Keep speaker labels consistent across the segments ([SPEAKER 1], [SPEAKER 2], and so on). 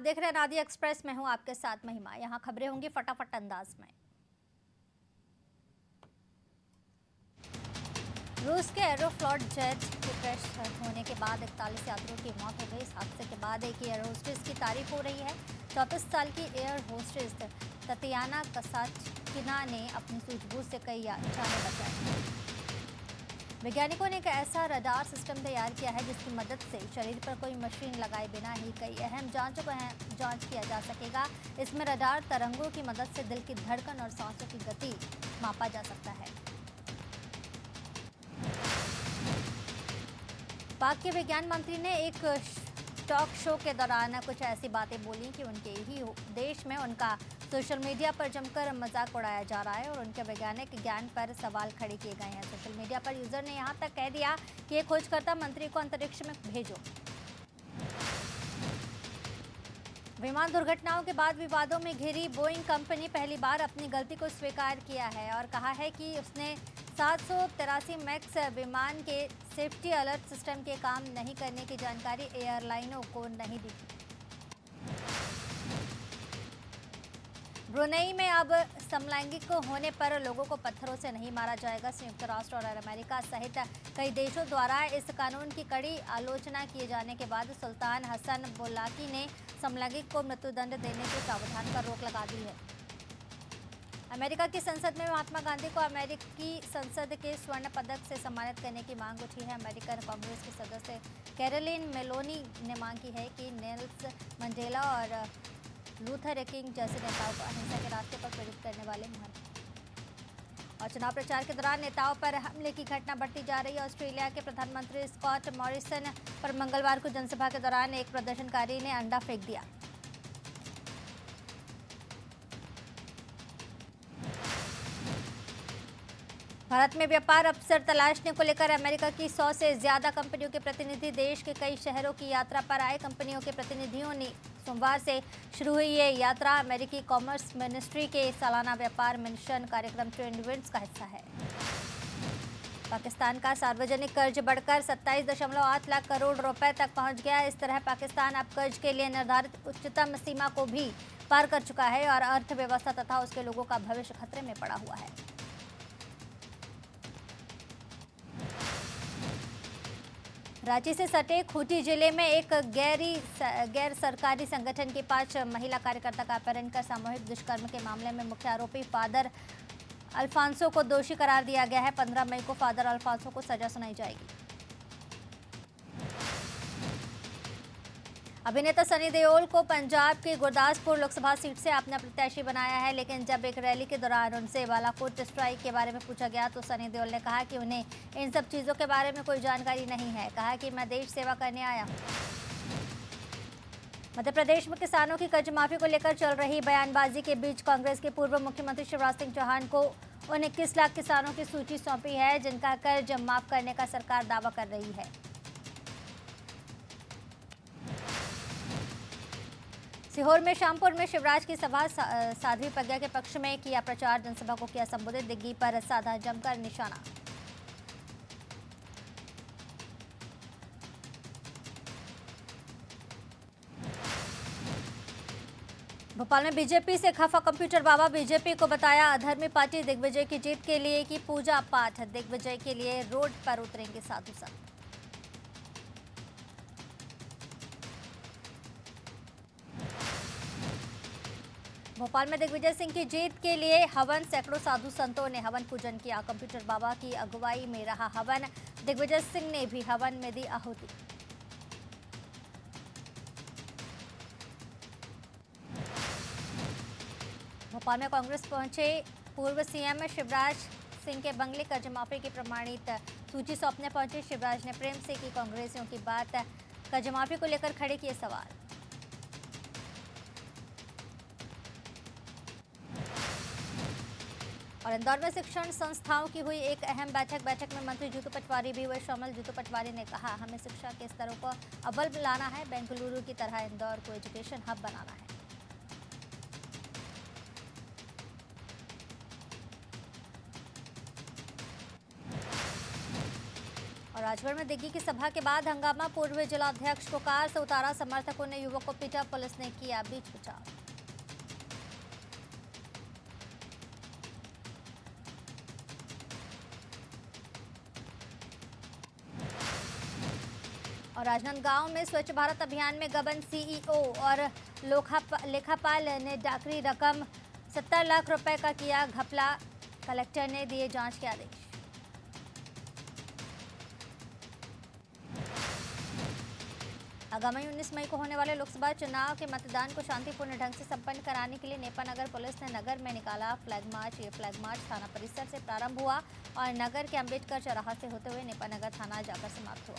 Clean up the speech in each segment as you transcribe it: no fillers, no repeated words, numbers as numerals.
[SPEAKER 1] देख रहे हैं नादिया एक्सप्रेस में हूं आपके साथ महिमा। यहां खबरें होंगी फटाफट अंदाज में। रूस के एरोफ्लॉट जेट के क्रैश होने के बाद 41 यात्रियों की मौत हो गई। इस हादसे के बाद एक एयर होस्टेस की तारीफ हो रही है। 34 साल की एयर होस्टेस ततियाना कसाचकिना ने अपनी सूझबूझ से कई जानें बचाई। वैज्ञानिकों ने एक ऐसा रडार सिस्टम तैयार किया है जिसकी मदद से शरीर पर कोई मशीन लगाए बिना ही कई अहम जांचों को जांच किया जा सकेगा। इसमें रडार तरंगों की मदद से दिल की धड़कन और सांसों की गति मापा जा सकता है। पाक के विज्ञान मंत्री ने एक टॉक शो के दौरान कुछ ऐसी बातें बोली कि उनके ही देश में उनका सोशल मीडिया पर जमकर मजाक उड़ाया जा रहा है और उनके वैज्ञानिक ज्ञान पर सवाल खड़े किए गए हैं। सोशल मीडिया पर यूजर ने यहां तक कह दिया कि एक खोजकर्ता मंत्री को अंतरिक्ष में भेजो। विमान दुर्घटनाओं के बाद विवादों में घिरी बोइंग कंपनी पहली बार अपनी गलती को स्वीकार किया है और कहा है कि उसने 783 मैक्स विमान के सेफ्टी अलर्ट सिस्टम के काम नहीं करने की जानकारी एयरलाइनों को नहीं दी। ब्रुनेई में अब समलैंगिक होने पर लोगों को पत्थरों से नहीं मारा जाएगा। संयुक्त राष्ट्र और अमेरिका सहित कई देशों द्वारा इस कानून की कड़ी आलोचना किए जाने के बाद सुल्तान हसन बोलाकी ने समलैंगिक को मृत्युदंड देने के प्रावधान पर रोक लगा दी है। अमेरिका की संसद में महात्मा गांधी को अमेरिकी संसद के स्वर्ण पदक से सम्मानित करने की मांग उठी है। अमेरिकन कांग्रेस की सदस्य कैरोलिन मेलोनी ने मांग की है कि नेल्सन मंडेला और लूथर किंग जैसे नेताओं को अहिंसा के रास्ते पर प्रेरित करने वाले और चुनाव प्रचार के दौरान नेताओं पर हमले की घटना बढ़ती जा रही है। ऑस्ट्रेलिया के प्रधानमंत्री स्कॉट मॉरिसन पर मंगलवार को जनसभा के दौरान एक प्रदर्शनकारी ने अंडा फेंक दिया। भारत में व्यापार अवसर तलाशने को लेकर अमेरिका की 100 से ज्यादा कंपनियों के प्रतिनिधि देश के कई शहरों की यात्रा पर आए। कंपनियों के प्रतिनिधियों ने सोमवार से शुरू हुई ये यात्रा अमेरिकी कॉमर्स मिनिस्ट्री के सालाना व्यापार मिशन कार्यक्रम ट्रेंड विंड्स का हिस्सा है। पाकिस्तान का सार्वजनिक कर्ज बढ़कर 27.8 लाख करोड़ रुपए तक पहुंच गया। इस तरह पाकिस्तान अब कर्ज के लिए निर्धारित उच्चतम सीमा को भी पार कर चुका है और अर्थव्यवस्था तथा उसके लोगों का भविष्य खतरे में पड़ा हुआ है। रांची से सटे खूंटी जिले में एक गैर सरकारी संगठन की 5 महिला कार्यकर्ता का अपहरण कर सामूहिक दुष्कर्म के मामले में मुख्य आरोपी फादर अल्फांसो को दोषी करार दिया गया है। 15 मई को फादर अल्फांसो को सजा सुनाई जाएगी। अभिनेता सनी देओल को पंजाब के गुरदासपुर लोकसभा सीट से अपना प्रत्याशी बनाया है, लेकिन जब एक रैली के दौरान उनसे बालाकोट स्ट्राइक के बारे में पूछा गया तो सनी देओल ने कहा कि उन्हें इन सब चीज़ों के बारे में कोई जानकारी नहीं है। कहा कि मैं देश सेवा करने आया हूं। मध्य प्रदेश में किसानों की कर्ज माफी को लेकर चल रही बयानबाजी के बीच कांग्रेस के पूर्व मुख्यमंत्री शिवराज सिंह चौहान को 21 लाख किसानों की सूची सौंपी है जिनका कर्ज माफ करने का सरकार दावा कर रही है। सीहोर में शामपुर में शिवराज की सभा साध्वी प्रज्ञा के पक्ष में किया प्रचार। जनसभा को किया संबोधित। दिग्गी पर साधा जमकर निशाना। भोपाल में बीजेपी से खफा कंप्यूटर बाबा। बीजेपी को बताया अधर्मी पार्टी। दिग्विजय की जीत के लिए की पूजा पाठ। दिग्विजय के लिए रोड पर उतरेंगे साधु संत। भोपाल में दिग्विजय सिंह की जीत के लिए हवन। सैकड़ों साधु संतों ने हवन पूजन किया। कंप्यूटर बाबा की अगुवाई में रहा हवन। दिग्विजय सिंह ने भी हवन में दी आहुति। भोपाल में कांग्रेस पहुंचे पूर्व सीएम शिवराज सिंह के बंगले कर्ज माफी की प्रमाणित सूची सौंपने पहुंचे। शिवराज ने प्रेम से की कांग्रेसियों की बात। कर्ज माफी को लेकर खड़े किए सवाल। और इंदौर में शिक्षण संस्थाओं की हुई एक अहम बैठक में मंत्री जीतू पटवारी भी हुए शामिल। जीतू पटवारी ने कहा हमें शिक्षा के स्तरों को अव्वल लाना है। बेंगलुरु की तरह इंदौर को एजुकेशन हब बनाना है। और और राजगढ़ में दिग्गी की सभा के बाद हंगामा, पूर्व जिलाध्यक्ष को कार से उतारा, समर्थकों ने युवक को पीटा, पुलिस ने किया बीच बचाव। और राजनांदगांव में स्वच्छ भारत अभियान में गबन, सीईओ और लेखापाल ने डाकरी रकम 70 लाख रुपए का किया घपला, कलेक्टर ने दिए जांच के आदेश। आगामी 19 मई को होने वाले लोकसभा चुनाव के मतदान को शांतिपूर्ण ढंग से संपन्न कराने के लिए नेपानगर पुलिस ने नगर में निकाला फ्लैग मार्च। ये फ्लैग मार्च थाना परिसर से प्रारंभ हुआ और नगर के अंबेडकर चौराहा से होते हुए नेपानगर थाना जाकर समाप्त हुआ।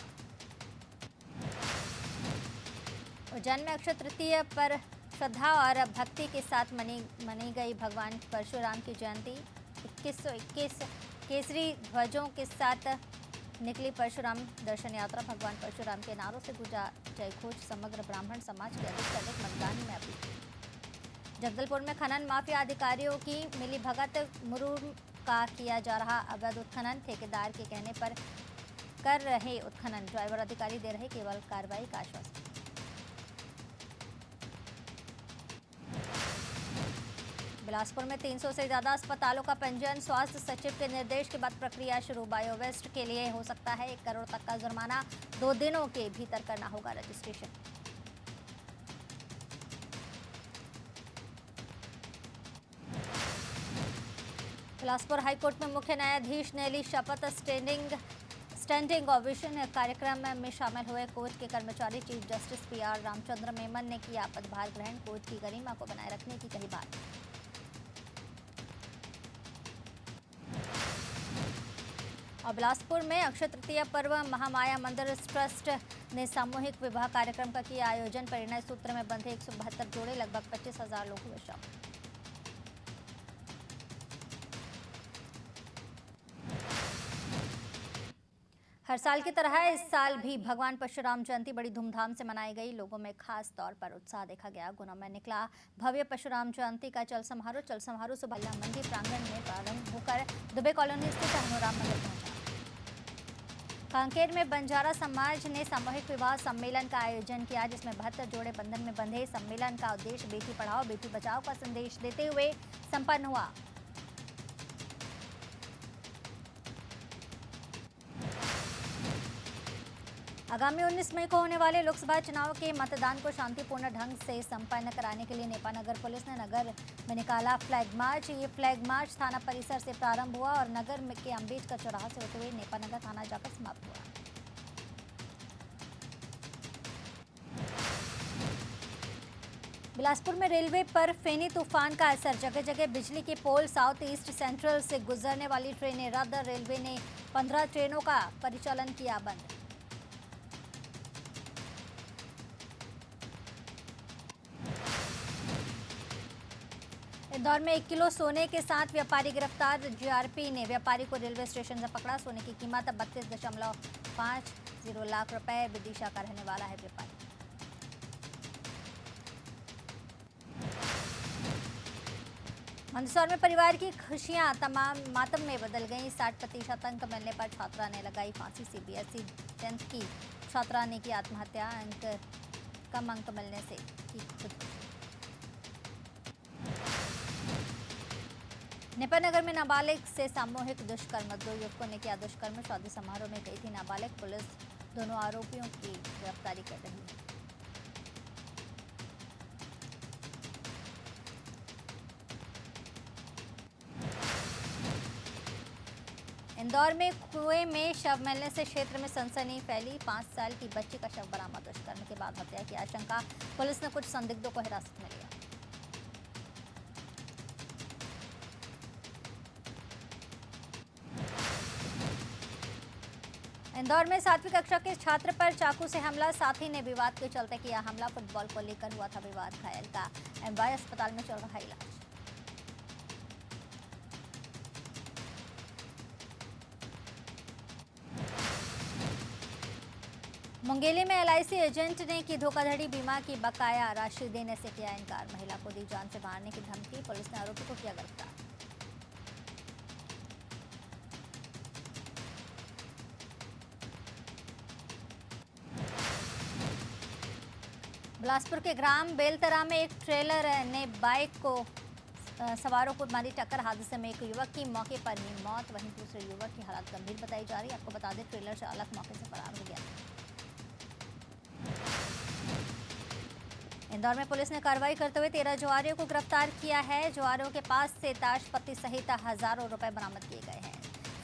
[SPEAKER 1] उज्जैन में अक्षय तृतीया पर श्रद्धा और भक्ति के साथ मनी गई भगवान परशुराम की जयंती। 2121 केसरी ध्वजों के साथ निकली परशुराम दर्शन यात्रा। भगवान परशुराम के नारों से गुजा जयघोष, समग्र ब्राह्मण समाज के अधिक से अधिक मतदान में अपील। जगदलपुर में खनन माफिया अधिकारियों की मिलीभगत, मुरुम का किया जा रहा अवैध उत्खनन, ठेकेदार के कहने पर कर रहे उत्खनन, ड्राइवर अधिकारी दे रहे केवल कार्रवाई का आश्वासन। बिलासपुर में 300 से ज्यादा अस्पतालों का पंजीयन, स्वास्थ्य सचिव के निर्देश के बाद प्रक्रिया शुरू। बायोवेस्ट के लिए हो सकता है 1 करोड़ तक का जुर्माना, 2 दिनों के भीतर करना होगा रजिस्ट्रेशन। बिलासपुर हाईकोर्ट में मुख्य न्यायाधीश ने ली शपथ। स्टैंडिंग ओवेशन कार्यक्रम में शामिल हुए कोर्ट के कर्मचारी। Chief justice PR Ramchandra Memon ने किया पदभार ग्रहण, कोर्ट की गरिमा को बनाए रखने की कही बात। और बिलासपुर में अक्षय तृतीया पर्व, महामाया मंदिर ट्रस्ट ने सामूहिक विवाह कार्यक्रम का किया आयोजन। परिणय सूत्र में बंधे 172 जोड़े, लगभग 25,000 लोग हुए शामिल। हर साल की तरह इस साल भी भगवान परशुराम जयंती बड़ी धूमधाम से मनाई गई। लोगों में खास तौर पर उत्साह देखा गया। गुना में निकला भव्य परशुराम जयंती का चल समारोह सुबह मंडी प्रांगण में प्रारंभ होकर दुबे कॉलोनी स्थित हनुराम मंदिर पहुंचा। कांकेर में बंजारा समाज ने सामूहिक विवाह सम्मेलन का आयोजन किया, जिसमें 72 जोड़े बंधन में बंधे। सम्मेलन का उद्देश्य बेटी पढ़ाओ बेटी बचाओ का संदेश देते हुए संपन्न हुआ। आगामी 19 मई को होने वाले लोकसभा चुनाव के मतदान को शांतिपूर्ण ढंग से संपन्न कराने के लिए नेपानगर पुलिस ने नगर में निकाला फ्लैग मार्च। ये फ्लैग मार्च थाना परिसर से प्रारंभ हुआ और नगर के अंबेडकर चौराहा से होते हुए नेपानगर थाना जाकर समाप्त हुआ। बिलासपुर में रेलवे पर फेनी तूफान का असर, जगह जगह बिजली के पोल। साउथ ईस्ट सेंट्रल से गुजरने वाली ट्रेनें रद्द। रेलवे ने 15 ट्रेनों का परिचालन किया बंद। इंदौर में 1 किलो सोने के साथ व्यापारी गिरफ्तार। GRP ने व्यापारी को रेलवे स्टेशन से पकड़ा। सोने की कीमत 32.50 लाख रुपए। विदिशा का रहने वाला है व्यापारी। मंदसौर में परिवार की खुशियां तमाम मातम में बदल गईं। 60% अंक मिलने पर छात्रा ने लगाई फांसी। CBSE 10th की छात्रा ने की आत्महत्या। कम अंक मिलने से की खुदकुशी। नेपानगर में नाबालिग से सामूहिक दुष्कर्म, 2 युवकों ने किया दुष्कर्म। शादी समारोह में गई थी नाबालिग। पुलिस दोनों आरोपियों की गिरफ्तारी कर रही है। इंदौर में कुएं में शव मिलने से क्षेत्र में सनसनी फैली। 5 साल की बच्ची का शव बरामद। दुष्कर्म के बाद हत्या की आशंका, पुलिस ने कुछ संदिग्धों को हिरासत में लिया। इंदौर में 7वीं कक्षा के छात्र पर चाकू से हमला, साथी ने विवाद के चलते किया हमला। फुटबॉल को लेकर हुआ था विवाद, घायल का MY अस्पताल में चल रहा इलाज। मुंगेली में LIC एजेंट ने की धोखाधड़ी, बीमा की बकाया राशि देने से किया इनकार। महिला को दी जान से मारने की धमकी, पुलिस ने आरोपी को किया गिरफ्तार। बिलासपुर के ग्राम बेलतरा में एक ट्रेलर ने बाइक को सवारों को मारी टक्कर। हादसे में एक युवक की मौके पर ही मौत, वहीं दूसरे युवक की हालत गंभीर बताई जा रही है। आपको बता दें, ट्रेलर चालक मौके से फरार हो गया। इंदौर में पुलिस ने कार्रवाई करते हुए 13 जुआरियों को गिरफ्तार किया है। जुआरियों के पास से ताशपत्ती सहित हजारों रुपए बरामद किए गए हैं।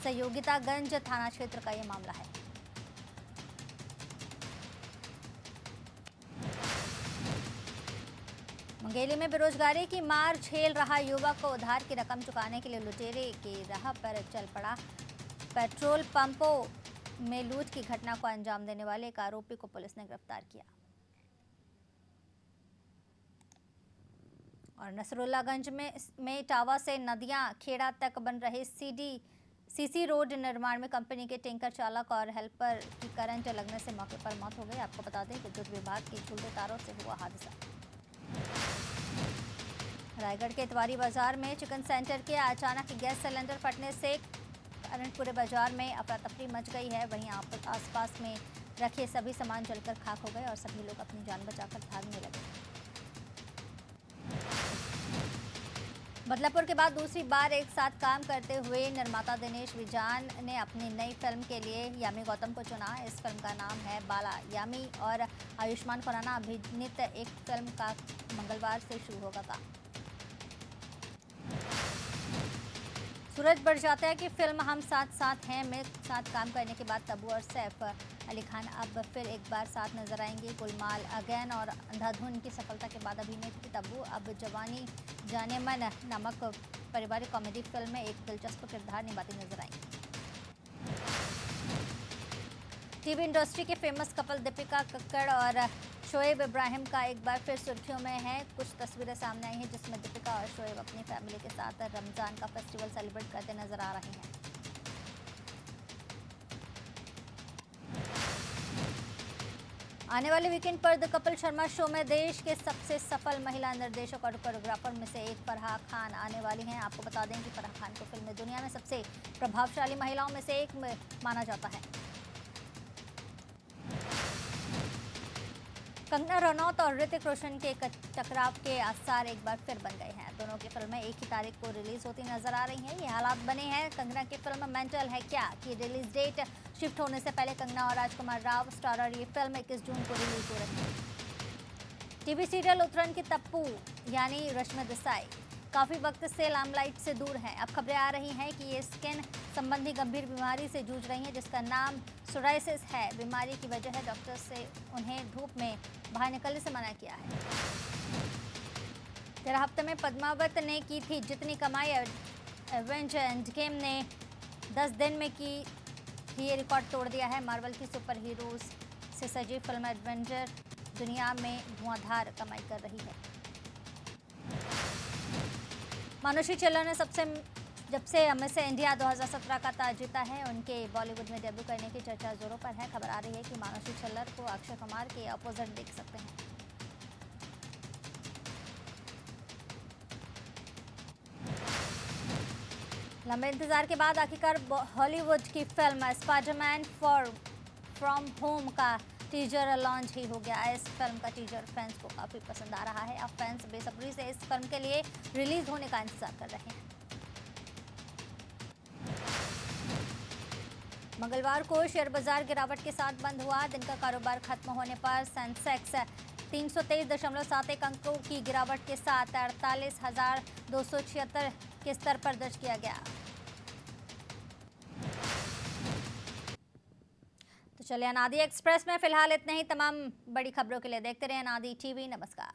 [SPEAKER 1] सहयोगितागंज थाना क्षेत्र का ये मामला है। मुंगेली में बेरोजगारी की मार झेल रहा युवक को उधार की रकम चुकाने के लिए लुटेरे की राह पर चल पड़ा। पेट्रोल पंपों में लूट की घटना को अंजाम देने वाले एक आरोपी को पुलिस ने गिरफ्तार किया। और नसरुल्लागंज में इटावा से नदियां खेड़ा तक बन रहे सीसी रोड निर्माण में कंपनी के टैंकर चालक और हेल्पर की करंट लगने से मौके पर मौत हो गई। आपको बता दें, विद्युत विभाग के झूलते तारों से हुआ हादसा। रायगढ़ के इतवारी बाजार में चिकन सेंटर के अचानक गैस सिलेंडर फटने से करंटपुरे बाजार में अफरा तफरी मच गई है। वहीं आसपास में रखे सभी सामान जलकर खाक हो गए और सभी लोग अपनी जान बचाकर भागने लगे। बदलापुर के बाद दूसरी बार एक साथ काम करते हुए निर्माता दिनेश विजान ने अपनी नई फिल्म के लिए यामी गौतम को चुना। इस फिल्म का नाम है बाला। यामी और आयुष्मान खुराना अभिनीत एक फिल्म का मंगलवार से शुरू होगा काम। सूरज बरजात्या की फिल्म हम साथ साथ हैं में साथ काम करने के बाद तब्बू और सैफ अली खान अब फिर एक बार साथ नजर आएंगे। गुलमाल अगेन और अंधाधुन की सफलता के बाद अभिनेत्री तब्बू अब जवानी जाने मन नामक पारिवारिक कॉमेडी फिल्म में एक दिलचस्प किरदार निभाती नजर आएंगी। टीवी इंडस्ट्री के फेमस कपल दीपिका कक्कड़ और शोएब इब्राहिम का एक बार फिर सुर्खियों में है। कुछ तस्वीरें सामने आई हैं जिसमें दीपिका और शोएब अपनी फैमिली के साथ रमजान का फेस्टिवल सेलिब्रेट करते नजर आ रहे हैं। आने वाले वीकेंड पर द कपिल शर्मा शो में देश के सबसे सफल महिला निर्देशक और कोरियोग्राफर में से एक फराह खान आने वाली हैं। आपको बता दें कि फराह खान को फिल्म दुनिया में सबसे प्रभावशाली महिलाओं में से एक माना जाता है। कंगना रनौत और ऋतिक रोशन के टकराव के आसार एक बार फिर बन गए हैं। दोनों की फिल्में एक ही तारीख को रिलीज होती नजर आ रही हैं। ये हालात बने हैं कंगना की फिल्म मेंटल है क्या की रिलीज डेट शिफ्ट होने से पहले कंगना और राजकुमार राव स्टारर ये फिल्म 21 जून को रिलीज हो रही है। टीवी सीरियल उत्तरायण की तप्पू यानी रश्मि देसाई काफ़ी वक्त से लामलाइट से दूर हैं। अब खबरें आ रही हैं कि ये स्किन संबंधी गंभीर बीमारी से जूझ रही हैं जिसका नाम सोराइसिस है। बीमारी की वजह है डॉक्टर से उन्हें धूप में बाहर निकलने से मना किया है। 13 हफ्ते में पद्मावत ने की थी जितनी कमाई एवेंजर एंडगेम ने 10 दिन में की ये रिकॉर्ड तोड़ दिया है। मार्वल की सुपर हीरोज से सजी फिल्म एवेंजर दुनिया में धुआंधार कमाई कर रही है। मानुषी छिल्लर ने जब से मिस इंडिया 2017 का ताज जीता है उनके बॉलीवुड में डेब्यू करने की चर्चा जोरों पर है। खबर आ रही है कि मानुषी छिल्लर को अक्षय कुमार के अपोजिट देख सकते हैं। लंबे इंतजार के बाद आखिरकार हॉलीवुड की फिल्म स्पाइडरमैन फ्रॉम होम का टीजर लॉन्च ही हो गया। इस फिल्म का टीजर फैंस को काफ़ी पसंद आ रहा है। अब फैंस बेसब्री से इस फिल्म के लिए रिलीज होने का इंतजार कर रहे हैं। मंगलवार को शेयर बाजार गिरावट के साथ बंद हुआ। दिन का कारोबार खत्म होने पर सेंसेक्स 323.71 अंकों की गिरावट के साथ 48,276 के स्तर पर दर्ज किया गया। तो चलिए, अनादि एक्सप्रेस में फिलहाल इतने ही। तमाम बड़ी खबरों के लिए देखते रहिए अनादि टीवी। नमस्कार।